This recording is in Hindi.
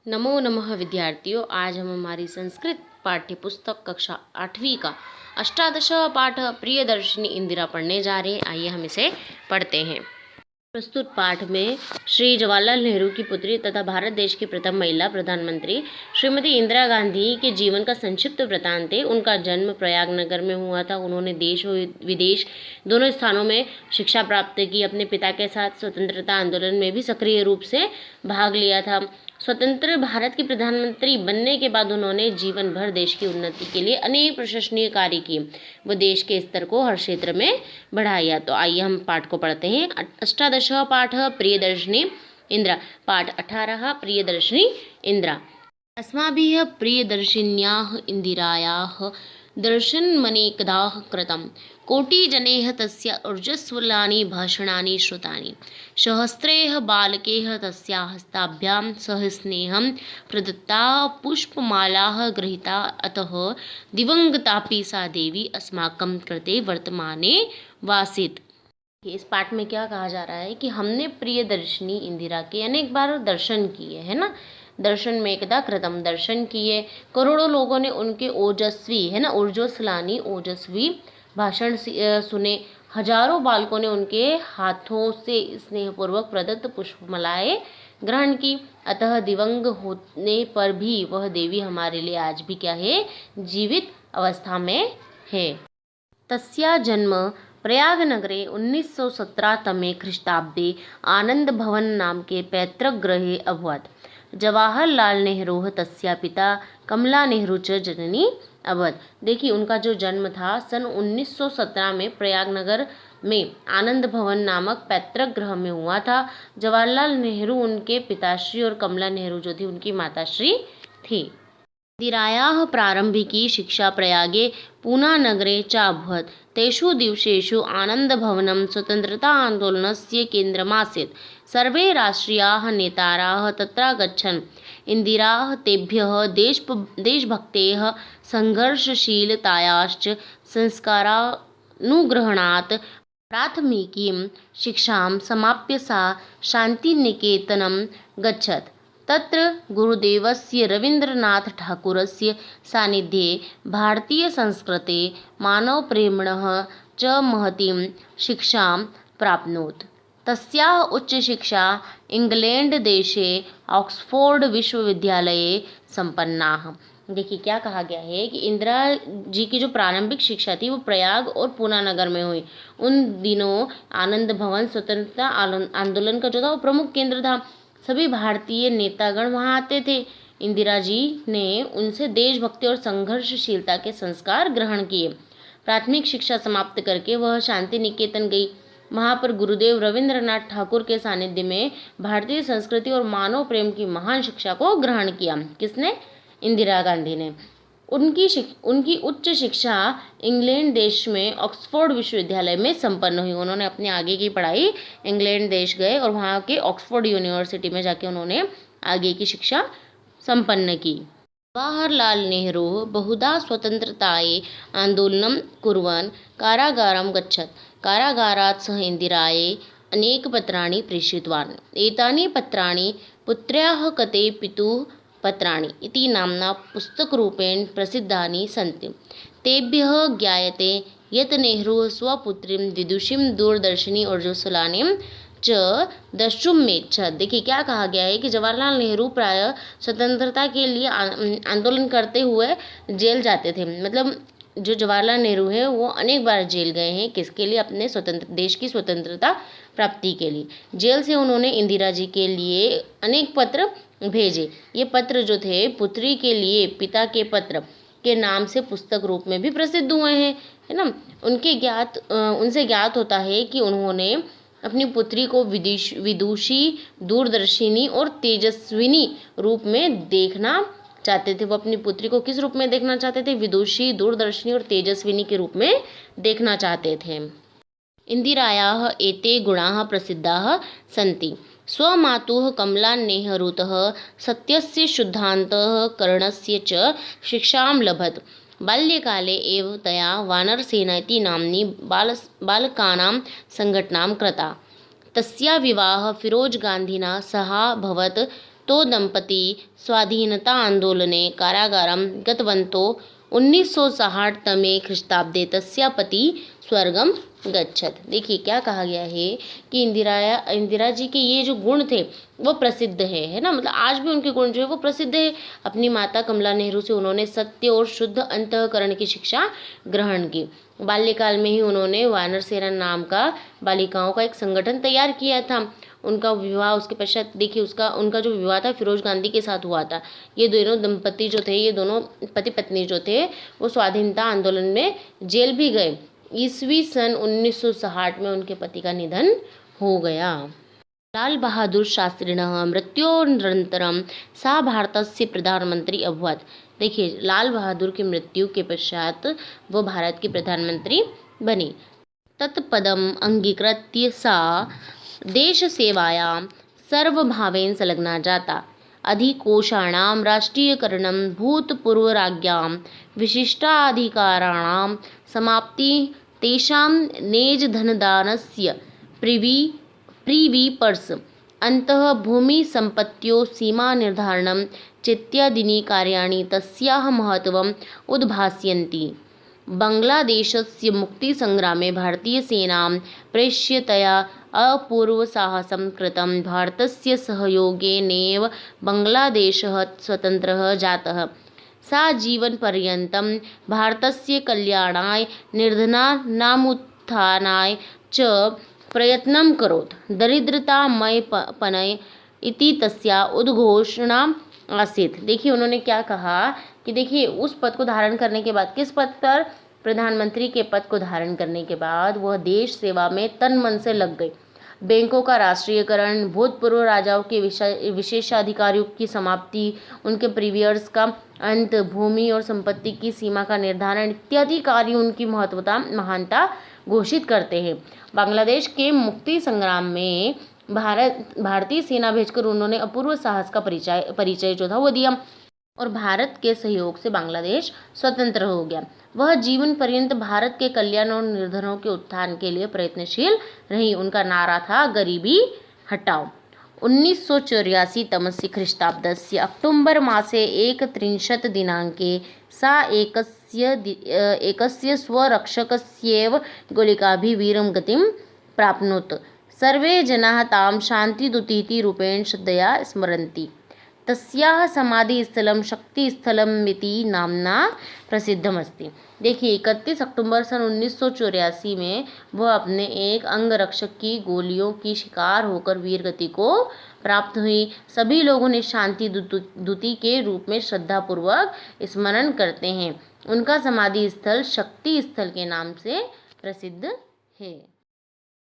नमो नमः विद्यार्थियों। आज हम हमारी संस्कृत पाठ्य पुस्तक कक्षा 8वीं का अष्टादश पाठ प्रियदर्शिनी इंदिरा पढ़ने जा रहे हैं। आइए हम इसे पढ़ते हैं। प्रस्तुत पाठ में श्री जवाहरलाल नेहरू की पुत्री तथा भारत देश की प्रथम महिला प्रधानमंत्री श्रीमती इंदिरा गांधी के जीवन का संक्षिप्त वृत्तांत है। उनका जन्म प्रयागनगर में हुआ था। उन्होंने देश और विदेश दोनों स्थानों में शिक्षा प्राप्त की। अपने पिता के साथ स्वतंत्रता आंदोलन में भी सक्रिय रूप से भाग लिया था। स्वतंत्र भारत की प्रधानमंत्री बनने के बाद उन्होंने जीवन भर देश की उन्नति के लिए अनेक प्रशंसनीय कार्य किए व देश के स्तर को हर क्षेत्र में बढ़ाया। तो आइए हम पाठ को पढ़ते हैं। अष्टादश पाठ प्रियदर्शिनी इंदिरा। पाठ 18 प्रियदर्शिनी इंदिरा। अस्माभिः प्रियदर्शिन्याः इंदिरायाः दर्शनमनेकदा कृतं। कोटिजनैः तस्य ऊर्जस्वलानि भाषणानि श्रुतानि। सहस्रैः बालकैः तस्याः हस्ताभ्यां सह स्नेहं प्रदत्ता पुष्पमालाः गृहीता। अतः दिवंगतापि सा देवी अस्माकं कृते वर्तमाने वासीत्। इस पाठ में क्या कहा जा रहा है कि हमने प्रियदर्शिनी इंदिरा के अनेक बार दर्शन किए, है ना। दर्शन में एकदा कृतम, दर्शन किए। करोड़ों लोगों ने उनके ओजस्वी, है ना, ऊर्जस्वलानी ओजस्वी भाषण सुने। हजारों बालकों ने उनके हाथों से स्नेहपूर्वक प्रदत्त पुष्पमालाएं ग्रहण की। अतः दिवंग होने पर भी वह देवी हमारे लिए आज भी क्या है, जीवित अवस्था में है। तस्या जन्म प्रयागनगरे 1917 तमे ख्रीष्टाब्दे आनंद भवन नाम के पैतृक गृहे अभवत्। जवाहरलाल नेहरू तस्या पिता कमला नेहरू च जननी अभवत्। देखिए, उनका जो जन्म था सन 1917 में प्रयागनगर में आनंद भवन नामक पैतृक गृह में हुआ था। जवाहरलाल नेहरू उनके पिताश्री और कमला नेहरू जो थी उनकी माताश्री थी। इंदिरायाः प्रारंभिकी शिक्षा प्रयागे पूनानगरे च अभवत्। तेषु दिवसेषु आनन्दभवनं स्वतन्त्रता आन्दोलनस्य केन्द्रमासीत्। सर्वे राष्ट्रियाः नेताराः तत्र गच्छन् इंदिरा तेभ्यः देशभक्तेः संघर्षशीलतायाश्च संस्कारानुग्रहणात् प्राथमिकीं शिक्षां समाप्य सा शान्तिनिकेतनं गच्छत्। तत्र गुरुदेवस्य रवीन्द्रनाथ ठाकुरस्य सान्निध्ये भारतीयसंस्कृते मानवप्रेम्णः च महतीं शिक्षां प्राप्नोत्। तस्याः उच्चशिक्षा इंग्लैंड देशे ऑक्सफोर्ड विश्वविद्यालये संपन्ना। देखिए, क्या कहा गया है कि इंदिरा जी की जो प्रारंभिक शिक्षा थी वो प्रयाग और पूना नगर में हुई। उन दिनों आनंद भवन स्वतंत्रता आंदोलन का जो था वो प्रमुख केंद्र था। सभी भारतीय नेतागण वहाँ आते थे। इंदिरा जी ने उनसे देशभक्ति और संघर्षशीलता के संस्कार ग्रहण किए। प्राथमिक शिक्षा समाप्त करके वह शांति निकेतन गई। वहाँ पर गुरुदेव रविंद्रनाथ ठाकुर के सानिध्य में भारतीय संस्कृति और मानव प्रेम की महान शिक्षा को ग्रहण किया। किसने? इंदिरा गांधी ने। उनकी उच्च शिक्षा इंग्लैंड देश में ऑक्सफोर्ड विश्वविद्यालय में संपन्न हुई। उन्होंने अपनी आगे की पढ़ाई इंग्लैंड देश गए और वहाँ के ऑक्सफोर्ड यूनिवर्सिटी में जाके उन्होंने आगे की शिक्षा संपन्न की। जवाहरलाल नेहरू बहुधा स्वतंत्रतायै आंदोलनं कुर्वन् कारागारं गच्छत्। कारागारात् सः इंदिरायै अनेकपत्राणि प्रेषितवान्। एतानि पत्राणि पुत्र्याः कृते पितुः पत्राणि इति नाम्ना पुस्तकरूपेण प्रसिद्धानि सन्ति। तेभ्यः ज्ञायते यत् नेहरू स्वपुत्रीं विदुषीं दूरदर्शिनी ऊर्जस्वलानीं च द्रष्टुमिच्छत्। देखिए, क्या कहा गया है कि जवाहरलाल नेहरू प्रायः स्वतंत्रता के लिए आंदोलन करते हुए जेल जाते थे। मतलब जो जवाहरलाल नेहरू है वो अनेक बार जेल गए हैं। किसके लिए? अपने देश की स्वतंत्रता प्राप्ति के लिए। जेल से उन्होंने इंदिरा जी के लिए अनेक पत्र भेजे। ये पत्र जो थे पुत्री के लिए पिता के पत्र के नाम से पुस्तक रूप में भी प्रसिद्ध हुए हैं, है ना। उनसे ज्ञात होता है कि उन्होंने अपनी पुत्री को विदुषी, दूरदर्शिनी और तेजस्विनी रूप में देखना चाहते थे। वो अपनी पुत्री को किस रूप में देखना चाहते थे? विदुषी, दूरदर्शिनी और तेजस्विनी के रूप में देखना चाहते थे। इंदिरायाः एते गुणाः प्रसिद्धाः सन्ति। स्वमातुः कमला नेहरूतः सत्यस्य शुद्धान्तःकरणस्य च शिक्षां लभत। बाल्यकाले एव तया वानरसेना इति नाम्नी बालकानां संघटना कृता। तस्या विवाहः फिरोज गान्धिना सह अभवत्। तो दंपती स्वाधीनता आंदोलने कारागारं गतवन्तो 1960 तमे ख्रीष्टाब्दे तस्या पति स्वर्गम गच्छत। देखिए क्या कहा गया है कि इंदिरा जी के ये जो गुण थे वो प्रसिद्ध है ना, मतलब आज भी उनके गुण जो है वो प्रसिद्ध है। अपनी माता कमला नेहरू से उन्होंने सत्य और शुद्ध अंतःकरण की शिक्षा ग्रहण की। बाल्यकाल में ही उन्होंने वानर सेना नाम का बालिकाओं का एक संगठन तैयार किया था। उनका विवाह उसके पश्चात देखिए उनका जो विवाह था फिरोज गांधी के साथ हुआ था। ये दोनों दंपति जो थे, ये दोनों पति पत्नी जो थे वो स्वाधीनता आंदोलन में जेल भी गए। ईस्वी सन 1960 में उनके पति का निधन हो गया। लाल बहादुर शास्त्रिणः मृत्योरनन्तरं सा भारतस्य प्रधानमंत्री अभवत्। देखिए लाल बहादुर की मृत्यु के पश्चात वो भारत की प्रधानमंत्री बनी। तत्पदम् अंगीकृत्य सा देशसेवायां सर्वभावेन संलग्ना जाता। अधिकोषाणां राष्ट्रीयकरणं भूतपूर्वराज्ञां विशिष्टाधिकाराणां समाप्ति तेषां नेजधनदानस्य प्रिवी पर्स अन्तः भूमिसम्पत्त्योः सीमानिर्धारणं चेत्यादीनि कार्याणि तस्याः महत्त्वम् उद्भासयन्ति। बाङ्ग्लादेशस्य मुक्तिसङ्ग्रामे भारतीयसेनां प्रेष्यतया अपूर्वसाहसं कृतं। भारतस्य सहयोगेनैव बाङ्ग्लादेशः स्वतन्त्रः जातः। सा जीवनपर्यन्तं भारतस्य कल्याणाय निर्धनानामुत्थानाय च प्रयत्नं करोत्। दरिद्रतामयपनय इति तस्या उद्घोषणा आसीत्। देखिए उन्होंने क्या कहा कि देखिए उस पद को धारण करने के बाद, किस पद पर, प्रधानमंत्री के पद को धारण करने के बाद वह देश सेवा में तन मन से लग गई। बैंकों का राष्ट्रीयकरण, भूतपूर्व राजाओं के विशेषाधिकारियों की समाप्ति, उनके प्रीवियर्स का अंत, भूमि और संपत्ति की सीमा का निर्धारण इत्यादि कार्य उनकी महानता घोषित करते हैं। बांग्लादेश के मुक्ति संग्राम में भारतीय सेना भेजकर उन्होंने अपूर्व साहस का परिचय जो था वो दिया और भारत के सहयोग से बांग्लादेश स्वतंत्र हो गया। वह जीवन पर्यंत भारत के कल्याण और निर्धनों के उत्थान के लिए प्रयत्नशील रही। उनका नारा था गरीबी हटाओ। 1984 तमस्य ख्रीष्टाब्दस्य अक्टोबर मासे 31 दिनाङ्के सा एकस्य स्वरक्षकस्यैव गोलिकाभिः वीरगतिं प्राप्नोत्। सर्वे जनाः तां शान्तिदूतीति रूपेण श्रद्धया स्मरन्ति। तस्याः समाधिस्थलं शक्तिस्थलम् इति नाम्ना प्रसिद्धमस्ति। देखिए 31 अक्टूबर सन 1984 में वह अपने एक अंगरक्षक की गोलियों की शिकार होकर वीरगति को प्राप्त हुई। सभी लोग उन्हें शांति दूती के रूप में श्रद्धापूर्वक स्मरण करते हैं। उनका समाधि स्थल शक्ति स्थल के नाम से प्रसिद्ध है।